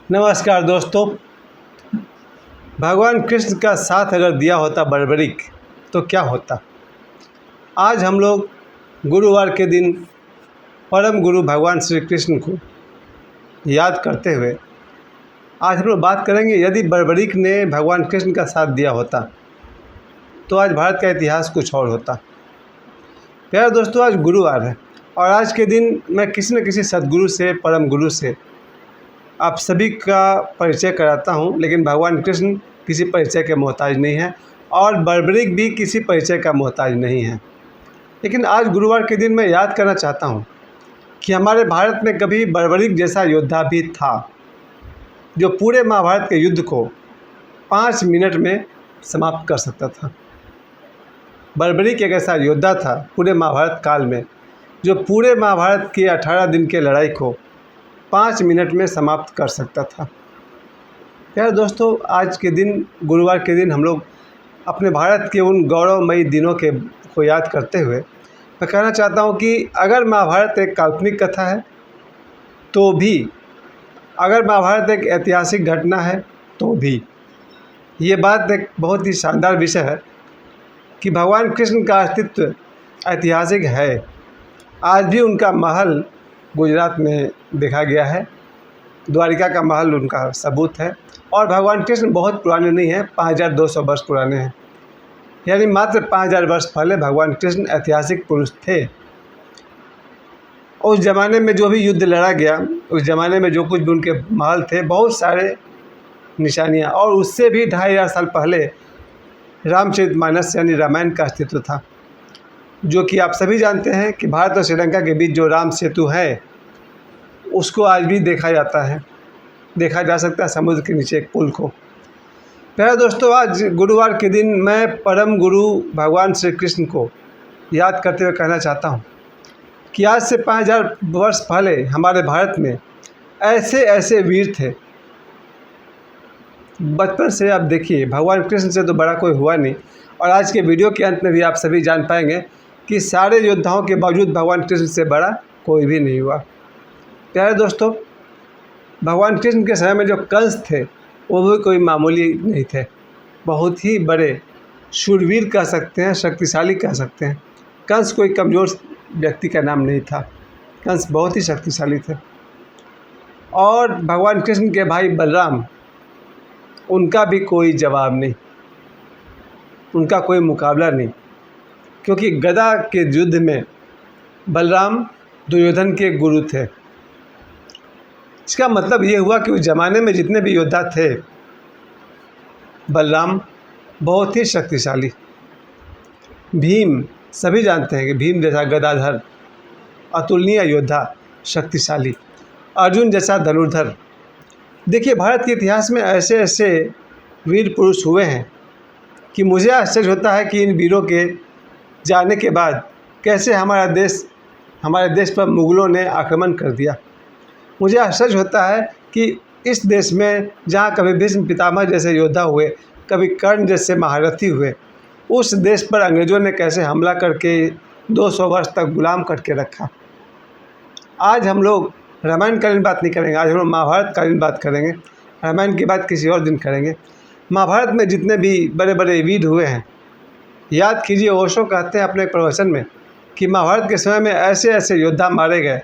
नमस्कार दोस्तों। भगवान कृष्ण का साथ अगर दिया होता बर्बरीक तो क्या होता। आज हम लोग गुरुवार के दिन परम गुरु भगवान श्री कृष्ण को याद करते हुए आज हम लोग बात करेंगे, यदि बर्बरीक ने भगवान कृष्ण का साथ दिया होता तो आज भारत का इतिहास कुछ और होता। प्यारे दोस्तों, आज गुरुवार है और आज के दिन मैं किसी न किसी सद्गुरु से, परम गुरु से आप सभी का परिचय कराता हूं। लेकिन भगवान कृष्ण किसी परिचय के मोहताज नहीं है और बर्बरीक भी किसी परिचय का मोहताज नहीं है। लेकिन आज गुरुवार के दिन मैं याद करना चाहता हूं कि हमारे भारत में कभी बर्बरीक जैसा योद्धा भी था, जो पूरे महाभारत के युद्ध को 5 मिनट में समाप्त कर सकता था। बर्बरीक एक ऐसा योद्धा था पूरे महाभारत काल में, जो पूरे महाभारत की 18 दिन के लड़ाई को 5 मिनट में समाप्त कर सकता था। प्यारे दोस्तों, आज के दिन, गुरुवार के दिन, हम लोग अपने भारत के उन गौरवमयी दिनों को याद करते हुए मैं कहना चाहता हूं कि अगर महाभारत एक काल्पनिक कथा है तो भी, अगर महाभारत एक ऐतिहासिक घटना है तो भी, ये बात एक बहुत ही शानदार विषय है कि भगवान कृष्ण का अस्तित्व ऐतिहासिक है। आज भी उनका महल गुजरात में देखा गया है, द्वारिका का महल उनका सबूत है। और भगवान कृष्ण बहुत पुराने नहीं हैं, 5200 वर्ष पुराने हैं, यानी मात्र 5000 वर्ष पहले भगवान कृष्ण ऐतिहासिक पुरुष थे। उस ज़माने में जो भी युद्ध लड़ा गया, उस ज़माने में जो कुछ भी उनके महल थे, बहुत सारे निशानियाँ, और उससे भी 2500 साल पहले रामचरितमानस यानी रामायण का अस्तित्व था, जो कि आप सभी जानते हैं कि भारत और श्रीलंका के बीच जो राम सेतु है उसको आज भी देखा जा सकता है समुद्र के नीचे एक पुल को। प्यारे दोस्तों, आज गुरुवार के दिन मैं परम गुरु भगवान श्री कृष्ण को याद करते हुए कहना चाहता हूँ कि आज से 5000 वर्ष पहले हमारे भारत में ऐसे ऐसे वीर थे। बचपन से आप देखिए, भगवान कृष्ण से तो बड़ा कोई हुआ नहीं, और आज के वीडियो के अंत में भी आप सभी जान पाएंगे कि सारे योद्धाओं के बावजूद भगवान कृष्ण से बड़ा कोई भी नहीं हुआ। प्यारे दोस्तों, भगवान कृष्ण के समय में जो कंस थे वो भी कोई मामूली नहीं थे, बहुत ही बड़े शूरवीर कह सकते हैं, शक्तिशाली कह सकते हैं। कंस कोई कमज़ोर व्यक्ति का नाम नहीं था, कंस बहुत ही शक्तिशाली थे। और भगवान कृष्ण के भाई बलराम, उनका भी कोई जवाब नहीं, उनका कोई मुकाबला नहीं, क्योंकि गदा के युद्ध में बलराम दुर्योधन के गुरु थे। इसका मतलब ये हुआ कि उस ज़माने में जितने भी योद्धा थे, बलराम बहुत ही शक्तिशाली। भीम, सभी जानते हैं कि भीम जैसा गदाधर, अतुलनीय योद्धा, शक्तिशाली। अर्जुन जैसा धनुर्धर। देखिए, भारत के इतिहास में ऐसे ऐसे वीर पुरुष हुए हैं कि मुझे आश्चर्य होता है कि इन वीरों के जाने के बाद कैसे हमारे देश पर मुग़लों ने आक्रमण कर दिया। मुझे आश्चर्य होता है कि इस देश में जहाँ कभी भीष्म पितामह जैसे योद्धा हुए, कभी कर्ण जैसे महारथी हुए, उस देश पर अंग्रेज़ों ने कैसे हमला करके 200 वर्ष तक गुलाम करके रखा। आज हम लोग रामायणकालीन बात नहीं करेंगे, आज हम लोग महाभारतकालीन बात करेंगे। रामायण की बात किसी और दिन करेंगे। महाभारत में जितने भी बड़े बड़े वीर हुए हैं, याद कीजिए, ओशो कहते हैं अपने प्रवचन में कि महाभारत के समय में ऐसे ऐसे योद्धा मारे गए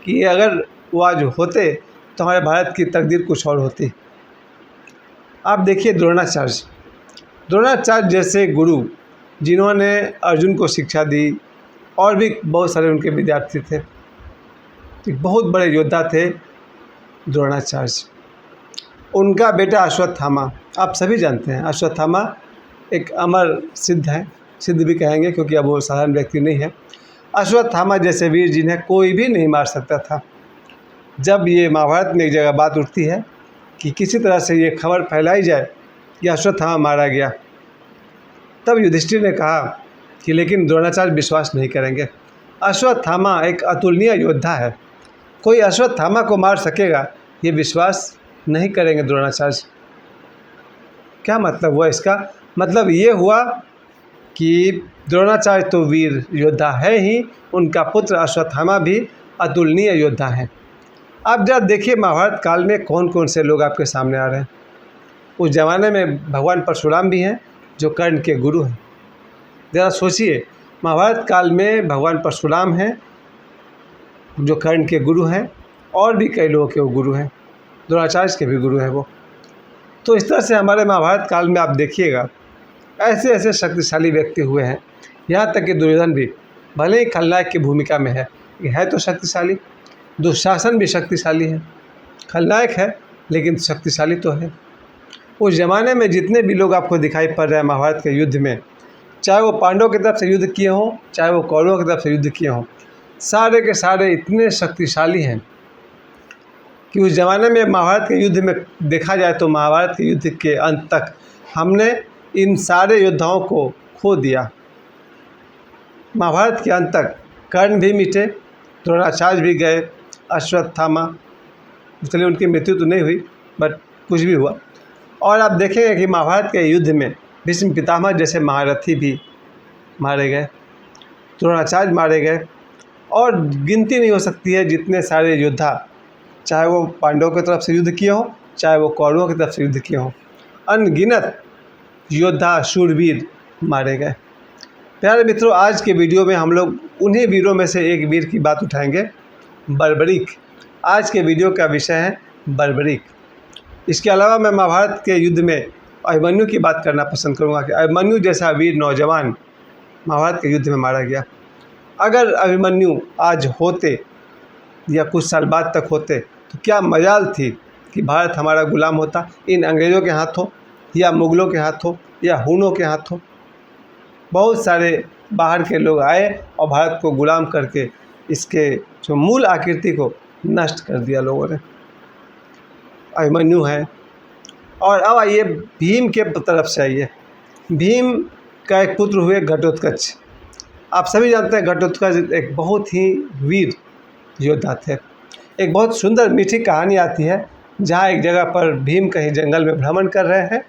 कि अगर वो आज होते तो हमारे भारत की तकदीर कुछ और होती। आप देखिए, द्रोणाचार्य जैसे गुरु, जिन्होंने अर्जुन को शिक्षा दी, और भी बहुत सारे उनके विद्यार्थी थे, एक बहुत बड़े योद्धा थे द्रोणाचार्य। उनका बेटा अश्वत्थामा, आप सभी जानते हैं, अश्वत्थामा एक अमर सिद्ध है, सिद्ध भी कहेंगे क्योंकि अब वो साधारण व्यक्ति नहीं है। अश्वत्थामा जैसे वीर जिन्हें कोई भी नहीं मार सकता था। जब ये महाभारत में एक जगह बात उठती है कि किसी तरह से ये खबर फैलाई जाए कि अश्वत्थामा मारा गया, तब युधिष्ठिर ने कहा कि लेकिन द्रोणाचार्य विश्वास नहीं करेंगे। अश्वत्थामा एक अतुलनीय योद्धा है, कोई अश्वत्थामा को मार सकेगा, ये विश्वास नहीं करेंगे द्रोणाचार्य। क्या मतलब हुआ इसका? मतलब ये हुआ कि द्रोणाचार्य तो वीर योद्धा है ही, उनका पुत्र अश्वत्थामा भी अतुलनीय योद्धा है। आप जरा देखिए महाभारत काल में कौन कौन से लोग आपके सामने आ रहे हैं। उस ज़माने में भगवान परशुराम भी हैं जो कर्ण के गुरु हैं। ज़रा सोचिए, महाभारत काल में भगवान परशुराम हैं जो कर्ण के गुरु हैं, और भी कई लोगों के वो गुरु हैं, द्रोणाचार्य के भी गुरु हैं वो। तो इस तरह से हमारे महाभारत काल में आप देखिएगा ऐसे ऐसे शक्तिशाली व्यक्ति हुए हैं। यहाँ तक कि दुर्योधन भी भले ही खलनायक की भूमिका में है तो शक्तिशाली। दुशासन भी शक्तिशाली है, खलनायक है लेकिन शक्तिशाली तो है। उस ज़माने में जितने भी लोग आपको दिखाई पड़ रहे हैं महाभारत के युद्ध में, चाहे वो पांडवों की तरफ से युद्ध किए हों, चाहे वो कौरवों की तरफ से युद्ध किए हों, सारे के सारे इतने शक्तिशाली हैं कि उस ज़माने में महाभारत के युद्ध में देखा जाए तो महाभारत के युद्ध के अंत तक हमने इन सारे योद्धाओं को खो दिया। महाभारत के अंत तक कर्ण भी मिटे, द्रोणाचार्य भी गए, अश्वत्थामा, चलिए उनकी मृत्यु तो नहीं हुई बट कुछ भी हुआ। और आप देखेंगे कि महाभारत के युद्ध में भीष्म पितामह जैसे महारथी भी मारे गए, द्रोणाचार्य मारे गए, और गिनती नहीं हो सकती है जितने सारे योद्धा, चाहे वो पांडवों की तरफ से युद्ध किए हों, चाहे वो कौरवों की तरफ से युद्ध किए हों, अनगिनत योद्धा शूरवीर मारे गए। प्यारे मित्रों, आज के वीडियो में हम लोग उन्हीं वीरों में से एक वीर की बात उठाएंगे, बर्बरीक। आज के वीडियो का विषय है बर्बरीक। इसके अलावा मैं महाभारत के युद्ध में अभिमन्यु की बात करना पसंद करूंगा कि अभिमन्यु जैसा वीर नौजवान महाभारत के युद्ध में मारा गया। अगर अभिमन्यु आज होते या कुछ साल बाद तक होते तो क्या मजाल थी कि भारत हमारा गुलाम होता इन अंग्रेज़ों के हाथों, या मुग़लों के हाथों, या हुनों के हाथों। बहुत सारे बाहर के लोग आए और भारत को गुलाम करके इसके जो मूल आकृति को नष्ट कर दिया लोगों ने। अभिमन्यु है। और अब आइए भीम के तरफ से आइए। भीम का एक पुत्र हुए घटोत्कच। आप सभी जानते हैं घटोत्कच एक बहुत ही वीर योद्धा थे। एक बहुत सुंदर मीठी कहानी आती है जहाँ एक जगह पर भीम कहीं जंगल में भ्रमण कर रहे हैं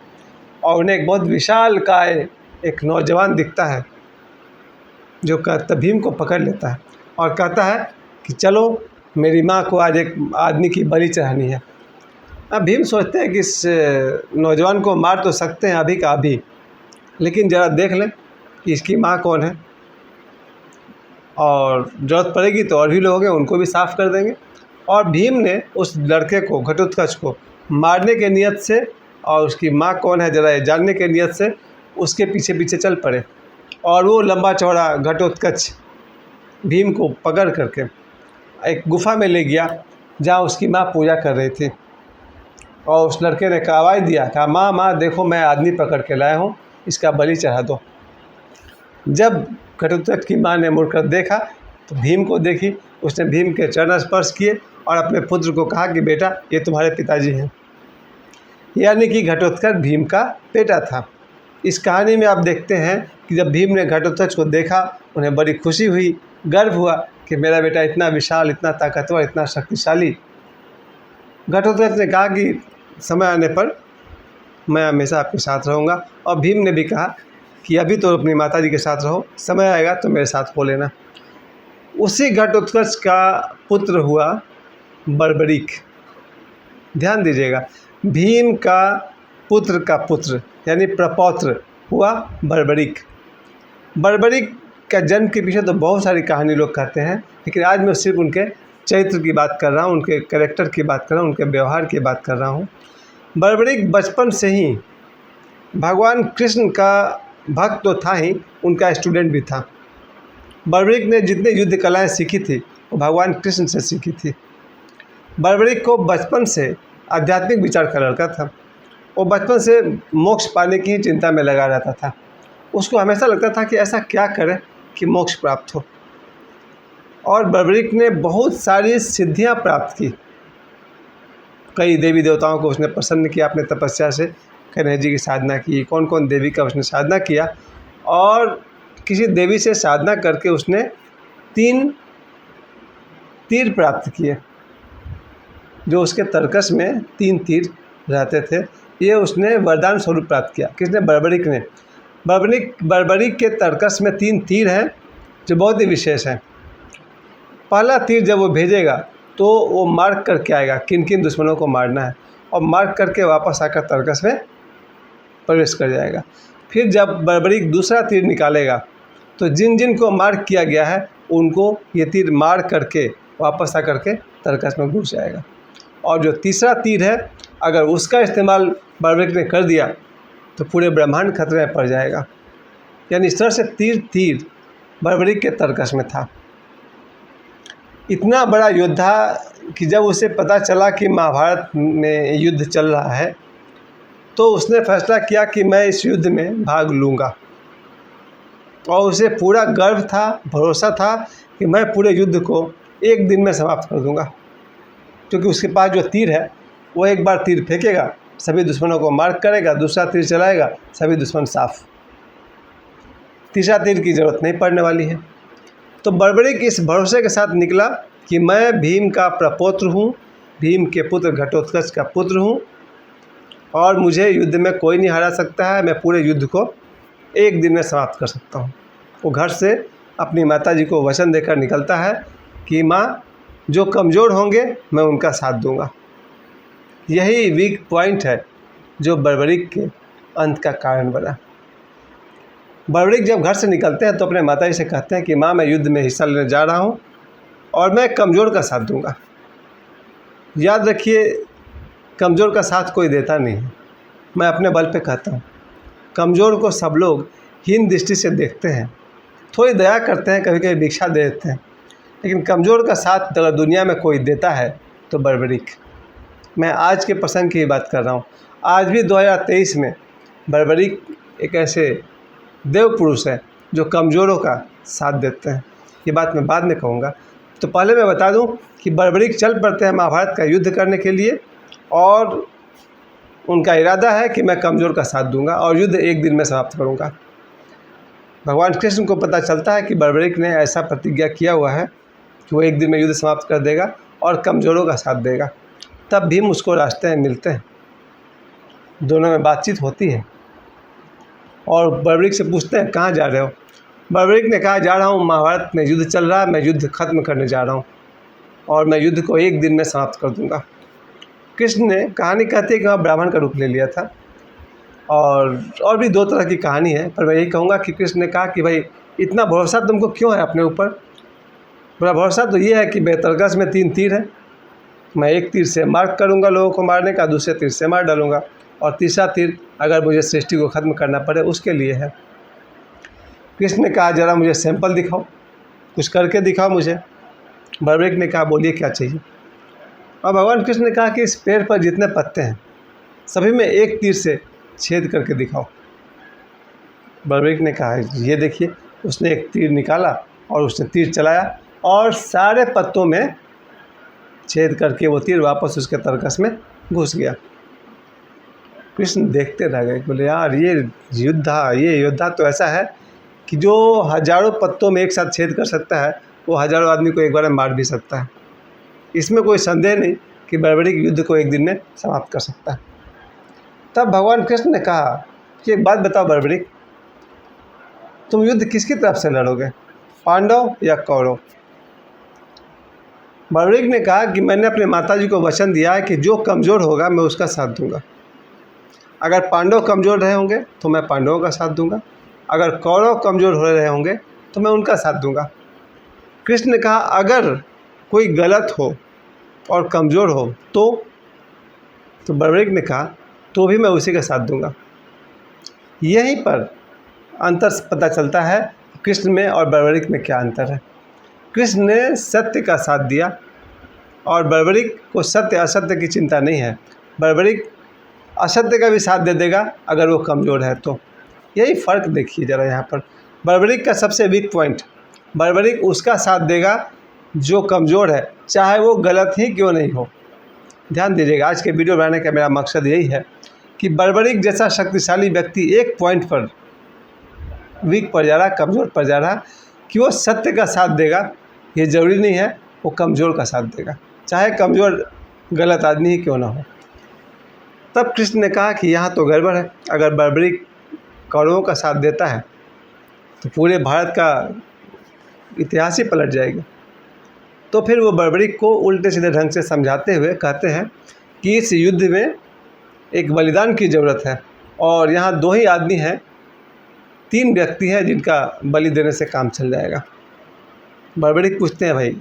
और उन्हें एक बहुत विशाल काय एक नौजवान दिखता है जो कहता भीम को पकड़ लेता है और कहता है कि चलो मेरी माँ को आज एक आदमी की बलि चढ़ानी है। अब भीम सोचते हैं कि इस नौजवान को मार तो सकते हैं अभी का अभी, लेकिन ज़रा देख लें कि इसकी माँ कौन है, और ज़रूरत पड़ेगी तो और भी लोग हैं उनको भी साफ़ कर देंगे। और भीम ने उस लड़के को, घटोत्कच को, मारने के नियत से और उसकी माँ कौन है ज़रा जानने के नियत से उसके पीछे पीछे चल पड़े। और वो लंबा चौड़ा घटोत्कच भीम को पकड़ करके एक गुफा में ले गया जहाँ उसकी माँ पूजा कर रही थी। और उस लड़के ने आवाज़ दिया, कहा माँ माँ देखो मैं आदमी पकड़ के लाया हूँ, इसका बलि चढ़ा दो। जब घटोत्कच की माँ ने मुड़कर देखा तो भीम को देखी, उसने भीम के चरण स्पर्श किए और अपने पुत्र को कहा कि बेटा ये तुम्हारे पिताजी हैं। यानी कि घटोत्कच भीम का बेटा था। इस कहानी में आप देखते हैं कि जब भीम ने घटोत्कच को देखा उन्हें बड़ी खुशी हुई, गर्व हुआ कि मेरा बेटा इतना विशाल, इतना ताकतवर, इतना शक्तिशाली। घटोत्कच ने कहा कि समय आने पर मैं हमेशा आपके साथ रहूँगा। और भीम ने भी कहा कि अभी तो अपनी माताजी के साथ रहो, समय आएगा तो मेरे साथ हो लेना। उसी घटोत्कच का पुत्र हुआ बर्बरीक। ध्यान दीजिएगा, भीम का पुत्र यानी प्रपौत्र हुआ बर्बरीक। बर्बरीक का जन्म के पीछे तो बहुत सारी कहानी लोग कहते हैं, लेकिन आज मैं सिर्फ उनके चरित्र की बात कर रहा हूँ, उनके कैरेक्टर की बात कर रहा हूँ, उनके व्यवहार की बात कर रहा हूँ। बर्बरीक बचपन से ही भगवान कृष्ण का भक्त तो था ही, उनका स्टूडेंट भी था। बर्बरीक ने जितने युद्ध कलाएँ सीखी थी वो भगवान कृष्ण से सीखी थी। बर्बरीक को बचपन से आध्यात्मिक विचार का लड़का था। वो बचपन से मोक्ष पाने की चिंता में लगा रहता था। उसको हमेशा लगता था कि ऐसा क्या करे कि मोक्ष प्राप्त हो। और बर्बरीक ने बहुत सारी सिद्धियां प्राप्त की। कई देवी देवताओं को उसने प्रसन्न किया अपने तपस्या से, गणेश जी की साधना की, कौन कौन देवी का उसने साधना किया। और किसी देवी से साधना करके उसने 3 तीर प्राप्त किए, जो उसके तरकश में 3 तीर रहते थे। ये उसने वरदान स्वरूप प्राप्त किया। किसने? बर्बरीक ने। बर्बरीक के तरकश में 3 तीर हैं जो बहुत ही विशेष हैं। पहला तीर जब वो भेजेगा तो वो मार्क करके आएगा किन किन दुश्मनों को मारना है, और मार्क करके वापस आकर तरकस में प्रवेश कर जाएगा। फिर जब बर्बरीक दूसरा तीर निकालेगा तो जिन जिन को मार्क किया गया है उनको ये तीर मार करके वापस आकर के तरकस में घुस जाएगा। और जो तीसरा तीर है, अगर उसका इस्तेमाल बर्बरीक ने कर दिया तो पूरे ब्रह्मांड खतरे में पड़ जाएगा। यानी इस तरह से तीर बर्बरीक के तरकस में था। इतना बड़ा योद्धा कि जब उसे पता चला कि महाभारत में युद्ध चल रहा है तो उसने फैसला किया कि मैं इस युद्ध में भाग लूँगा, और उसे पूरा गर्व था, भरोसा था कि मैं पूरे युद्ध को एक दिन में समाप्त कर दूँगा, क्योंकि उसके पास जो तीर है वो एक बार तीर फेंकेगा, सभी दुश्मनों को मार्क करेगा, दूसरा तीर चलाएगा, सभी दुश्मन साफ, तीसरा तीर की ज़रूरत नहीं पड़ने वाली है। तो बर्बरीक इस भरोसे के साथ निकला कि मैं भीम का प्रपौत्र हूँ, भीम के पुत्र घटोत्कच का पुत्र हूँ, और मुझे युद्ध में कोई नहीं हरा सकता है, मैं पूरे युद्ध को एक दिन में समाप्त कर सकता हूँ। वो घर से अपनी माताजी को वचन देकर निकलता है कि माँ, जो कमज़ोर होंगे मैं उनका साथ दूंगा। यही वीक पॉइंट है जो बर्बरीक के अंत का कारण बना। बर्बरीक जब घर से निकलते हैं तो अपने माताजी से कहते हैं कि माँ, मैं युद्ध में हिस्सा लेने जा रहा हूँ और मैं कमज़ोर का साथ दूंगा। याद रखिए, कमज़ोर का साथ कोई देता नहीं है। मैं अपने बल पे कहता हूँ, कमज़ोर को सब लोग हीन दृष्टि से देखते हैं, थोड़ी दया करते हैं, कभी कभी भिक्षा दे देते हैं, लेकिन कमज़ोर का साथ अगर दुनिया में कोई देता है तो बर्बरीक। मैं आज के प्रसंग की बात कर रहा हूँ। आज भी 2023 में बर्बरीक एक ऐसे देव पुरुष है जो कमज़ोरों का साथ देते हैं। ये बात मैं बाद में कहूँगा। तो पहले मैं बता दूँ कि बर्बरीक चल पड़ते हैं महाभारत का युद्ध करने के लिए, और उनका इरादा है कि मैं कमज़ोर का साथ दूंगा और युद्ध एक दिन में समाप्त करूंगा। भगवान कृष्ण को पता चलता है कि बर्बरीक ने ऐसा प्रतिज्ञा किया हुआ है कि वो एक दिन में युद्ध समाप्त कर देगा और कमज़ोरों का साथ देगा। तब भीम उसको रास्ते में मिलते हैं, दोनों में बातचीत होती है, और बर्बरीक से पूछते हैं कहाँ जा रहे हो। बर्बरीक ने कहा, जा रहा हूँ, महाभारत में युद्ध चल रहा है, मैं युद्ध खत्म करने जा रहा हूँ और मैं युद्ध को एक दिन में समाप्त कर दूँगा। कृष्ण ने, कहानी कहती है कि वहाँ ब्राह्मण का रूप ले लिया था, और भी दो तरह की कहानी है, पर मैं यही कहूँगा कि कृष्ण ने कहा कि भाई इतना भरोसा तुमको क्यों है अपने ऊपर। बड़ा भरोसा तो ये है कि तरकस में 3 तीर है, मैं एक तीर से मार्क करूँगा लोगों को मारने का, दूसरे तीर से मार डालूँगा, और तीसरा तीर अगर मुझे सृष्टि को ख़त्म करना पड़े उसके लिए है। कृष्ण ने कहा, ज़रा मुझे सैंपल दिखाओ, कुछ करके दिखाओ मुझे। बर्बरीक ने कहा, बोलिए क्या चाहिए। और भगवान कृष्ण ने कहा कि इस पेड़ पर जितने पत्ते हैं सभी में एक तीर से छेद करके दिखाओ। बर्बरीक ने कहा, ये देखिए। उसने एक तीर निकाला और उसने तीर चलाया और सारे पत्तों में छेद करके वो तीर वापस उसके तरकस में घुस गया। कृष्ण देखते रह गए, बोले यार ये योद्धा तो ऐसा है कि जो हजारों पत्तों में एक साथ छेद कर सकता है, वो हजारों आदमी को एक बार में मार भी सकता है। इसमें कोई संदेह नहीं कि बर्बरीक युद्ध को एक दिन में समाप्त कर सकता है। तब भगवान कृष्ण ने कहा कि एक बात बताओ बर्बरीक, तुम युद्ध किसकी तरफ से लड़ोगे, पांडव या कौरव। बर्बरीक ने कहा कि मैंने अपने माताजी को वचन दिया है कि जो कमज़ोर होगा मैं उसका साथ दूंगा। अगर पांडव कमज़ोर रहे होंगे तो मैं पांडवों का साथ दूंगा, अगर कौरव कमज़ोर हो रहे होंगे तो मैं उनका साथ दूंगा। कृष्ण ने कहा, अगर कोई गलत हो और कमज़ोर हो तो बर्बरीक ने कहा, तो भी मैं उसी का साथ दूंगा। यहीं पर अंतर पता चलता है कृष्ण में और बर्बरीक में क्या अंतर है। कृष्ण ने सत्य का साथ दिया और बर्बरीक को सत्य असत्य की चिंता नहीं है। बर्बरीक असत्य का भी साथ दे देगा अगर वो कमज़ोर है तो। यही फ़र्क देखिए ज़रा यहाँ पर। बर्बरीक का सबसे वीक पॉइंट, बर्बरीक उसका साथ देगा जो कमज़ोर है, चाहे वो गलत ही क्यों नहीं हो। ध्यान दीजिएगा, आज के वीडियो बनाने का मेरा मकसद यही है कि बर्बरीक जैसा शक्तिशाली व्यक्ति एक पॉइंट पर वीक पड़ जा रहा, कमज़ोर पड़ जा रहा, कि वो सत्य का साथ देगा, ये ज़रूरी नहीं है वो कमज़ोर का साथ देगा, चाहे कमज़ोर गलत आदमी ही क्यों ना हो। तब कृष्ण ने कहा कि यहाँ तो गड़बड़ है। अगर बर्बरीक कौरवों का साथ देता है तो पूरे भारत का इतिहास ही पलट जाएगा। तो फिर वो बर्बरीक को उल्टे सीधे ढंग से समझाते हुए कहते हैं कि इस युद्ध में एक बलिदान की ज़रूरत है और यहाँ 2 ही आदमी हैं, 3 व्यक्ति हैं जिनका बलि देने से काम चल जाएगा। बर्बरीक पूछते हैं, भाई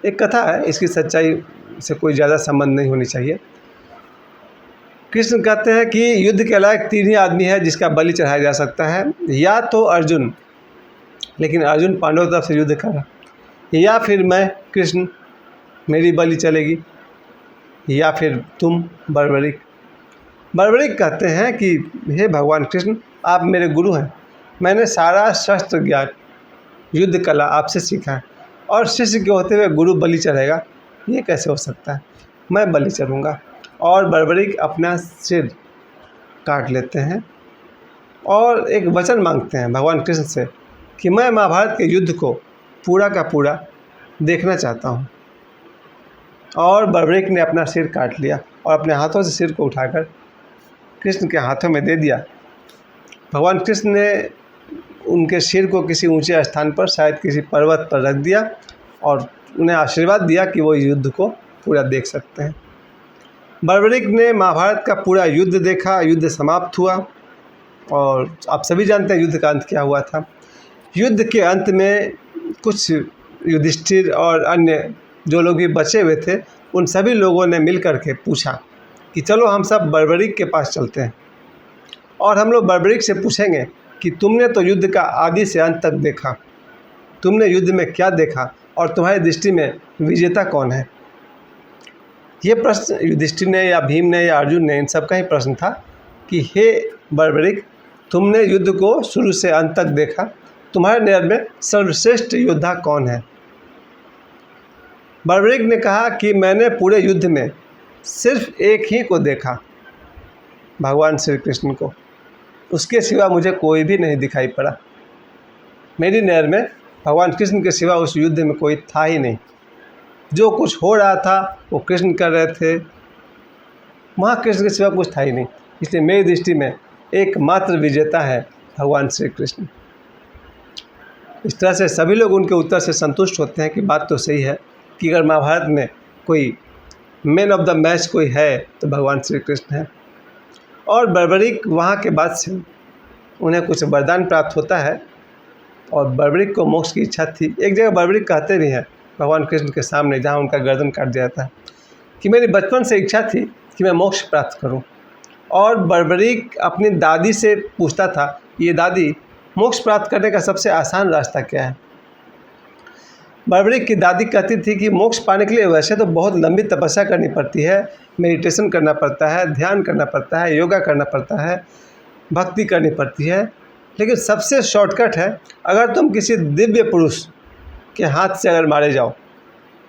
एक कथा है, इसकी सच्चाई से कोई ज़्यादा संबंध नहीं होनी चाहिए। कृष्ण कहते हैं कि युद्ध के लायक 3 ही आदमी है जिसका बलि चढ़ाया जा सकता है, या तो अर्जुन, लेकिन अर्जुन पांडवों तरफ से युद्ध कर रहा, या फिर मैं कृष्ण, मेरी बलि चलेगी, या फिर तुम बर्बरीक। बर्बरीक कहते हैं कि हे भगवान कृष्ण, आप मेरे गुरु हैं, मैंने सारा शस्त्र ज्ञान युद्ध कला आपसे सीखा है और शिष्य के होते हुए गुरु बलि चढ़ेगा, ये कैसे हो सकता है? मैं बलि चढ़ूँगा। और बर्बरीक अपना सिर काट लेते हैं और एक वचन मांगते हैं भगवान कृष्ण से कि मैं महाभारत के युद्ध को पूरा का पूरा देखना चाहता हूँ। और बर्बरीक ने अपना सिर काट लिया और अपने हाथों से सिर को उठाकर कृष्ण के हाथों में दे दिया। भगवान कृष्ण ने उनके सिर को किसी ऊंचे स्थान पर, शायद किसी पर्वत पर रख दिया और उन्हें आशीर्वाद दिया कि वो युद्ध को पूरा देख सकते हैं। बर्बरीक ने महाभारत का पूरा युद्ध देखा, युद्ध समाप्त हुआ और आप सभी जानते हैं युद्ध का अंत क्या हुआ था। युद्ध के अंत में कुछ युधिष्ठिर और अन्य जो लोग भी बचे हुए थे, उन सभी लोगों ने मिल कर के पूछा कि चलो हम सब बर्बरीक के पास चलते हैं और हम लोग बर्बरीक से पूछेंगे कि तुमने तो युद्ध का आदि से अंत तक देखा, तुमने युद्ध में क्या देखा और तुम्हारी दृष्टि में विजेता कौन है। ये प्रश्न युधिष्ठिर ने या भीम ने या अर्जुन ने, इन सब का ही प्रश्न था कि हे बर्बरीक, तुमने युद्ध को शुरू से अंत तक देखा, तुम्हारे नज़र में सर्वश्रेष्ठ योद्धा कौन है। बर्बरीक ने कहा कि मैंने पूरे युद्ध में सिर्फ एक ही को देखा, भगवान श्री कृष्ण को, उसके सिवा मुझे कोई भी नहीं दिखाई पड़ा। मेरी नज़र में भगवान कृष्ण के सिवा उस युद्ध में कोई था ही नहीं। जो कुछ हो रहा था वो कृष्ण कर रहे थे, वहाँ कृष्ण के सिवा कुछ था ही नहीं। इसलिए मेरी दृष्टि में एकमात्र विजेता है भगवान श्री कृष्ण। इस तरह से सभी लोग उनके उत्तर से संतुष्ट होते हैं कि बात तो सही है कि अगर महाभारत में कोई मैन ऑफ द मैच कोई है तो भगवान श्री कृष्ण है। और बर्बरीक वहाँ के बाद से उन्हें कुछ वरदान प्राप्त होता है और बर्बरीक को मोक्ष की इच्छा थी। एक जगह बर्बरीक कहते भी हैं भगवान कृष्ण के सामने, जहाँ उनका गर्दन काट दिया था, कि मेरी बचपन से इच्छा थी कि मैं मोक्ष प्राप्त करूं। और बर्बरीक अपनी दादी से पूछता था, ये दादी, मोक्ष प्राप्त करने का सबसे आसान रास्ता क्या है। बर्बरीक की दादी कहती थी कि मोक्ष पाने के लिए वैसे तो बहुत लंबी तपस्या करनी पड़ती है, मेडिटेशन करना पड़ता है, ध्यान करना पड़ता है, योगा करना पड़ता है, भक्ति करनी पड़ती है, लेकिन सबसे शॉर्टकट है अगर तुम किसी दिव्य पुरुष के हाथ से अगर मारे जाओ,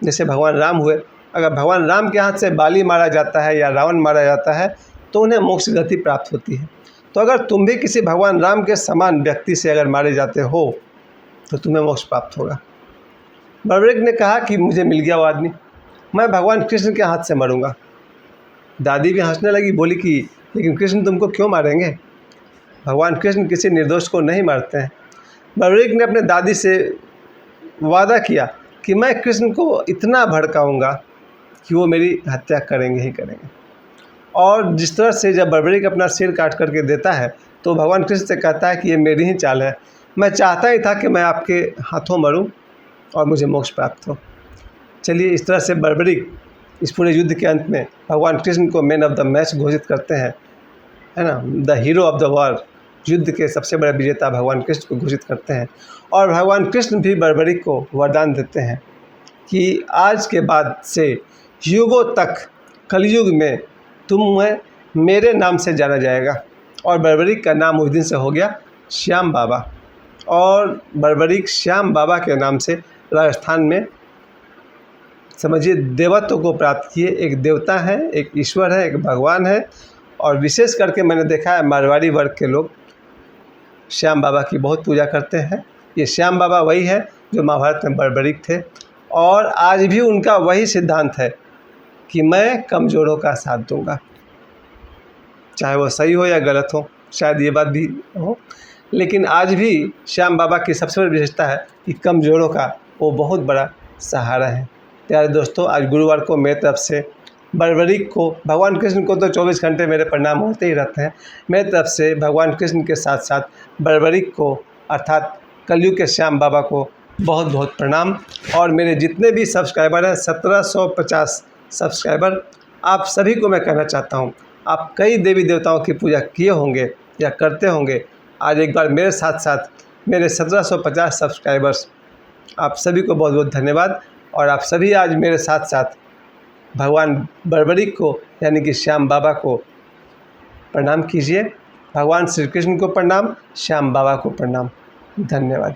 जैसे भगवान राम हुए, अगर भगवान राम के हाथ से बाली मारा जाता है या रावण मारा जाता है तो उन्हें मोक्ष गति प्राप्त होती है। तो अगर तुम भी किसी भगवान राम के समान व्यक्ति से अगर मारे जाते हो तो तुम्हें मोक्ष प्राप्त होगा। बर्बरीक ने कहा कि मुझे मिल गया वो आदमी, मैं भगवान कृष्ण के हाथ से मरूंगा। दादी भी हंसने लगी, बोली कि लेकिन कृष्ण तुमको क्यों मारेंगे, भगवान कृष्ण किसी निर्दोष को नहीं मारते हैं। बर्बरीक ने अपने दादी से वादा किया कि मैं कृष्ण को इतना भड़काऊंगा कि वो मेरी हत्या करेंगे ही करेंगे। और जिस तरह से जब बर्बरीक अपना सिर काट करके देता है तो भगवान कृष्ण से कहता है कि ये मेरी ही चाल है, मैं चाहता ही था कि मैं आपके हाथों मरूं और मुझे मोक्ष प्राप्त हो। चलिए, इस तरह से बर्बरीक इस पूरे युद्ध के अंत में भगवान कृष्ण को मैन ऑफ द मैच घोषित करते हैं, है ना, the hero of the war, युद्ध के सबसे बड़े विजेता भगवान कृष्ण को घोषित करते हैं। और भगवान कृष्ण भी बर्बरीक को वरदान देते हैं कि आज के बाद से युगों तक कलयुग में तुम्हें मेरे नाम से जाना जाएगा। और बर्बरीक का नाम उस दिन से हो गया श्याम बाबा। और बर्बरीक श्याम बाबा के नाम से राजस्थान में समझिए देवत्व को प्राप्त किए। एक देवता है, एक ईश्वर है, एक भगवान है। और विशेष करके मैंने देखा है मारवाड़ी वर्ग के लोग श्याम बाबा की बहुत पूजा करते हैं। ये श्याम बाबा वही है जो महाभारत में बर्बरीक थे और आज भी उनका वही सिद्धांत है कि मैं कमज़ोरों का साथ दूंगा, चाहे वो सही हो या गलत हो, शायद ये बात भी हो, लेकिन आज भी श्याम बाबा की सबसे बड़ी विशेषता है कि कमज़ोरों का वो बहुत बड़ा सहारा है। प्यारे दोस्तों, आज गुरुवार को मेरी तरफ से बर्बरीक को, भगवान कृष्ण को तो 24 घंटे मेरे प्रणाम होते ही रहते हैं, मेरी तरफ से भगवान कृष्ण के साथ साथ बर्बरीक को अर्थात कलयुग के श्याम बाबा को बहुत बहुत प्रणाम। और मेरे जितने भी सब्सक्राइबर हैं 1750 सब्सक्राइबर, आप सभी को मैं कहना चाहता हूँ, आप कई देवी देवताओं की पूजा किए होंगे या करते होंगे। आज एक बार मेरे साथ साथ मेरे 1750 सब्सक्राइबर्स, आप सभी को बहुत बहुत धन्यवाद। और आप सभी आज मेरे साथ साथ भगवान बर्बरीक को यानी कि श्याम बाबा को प्रणाम कीजिए। भगवान श्री कृष्ण को प्रणाम, श्याम बाबा को प्रणाम। धन्यवाद।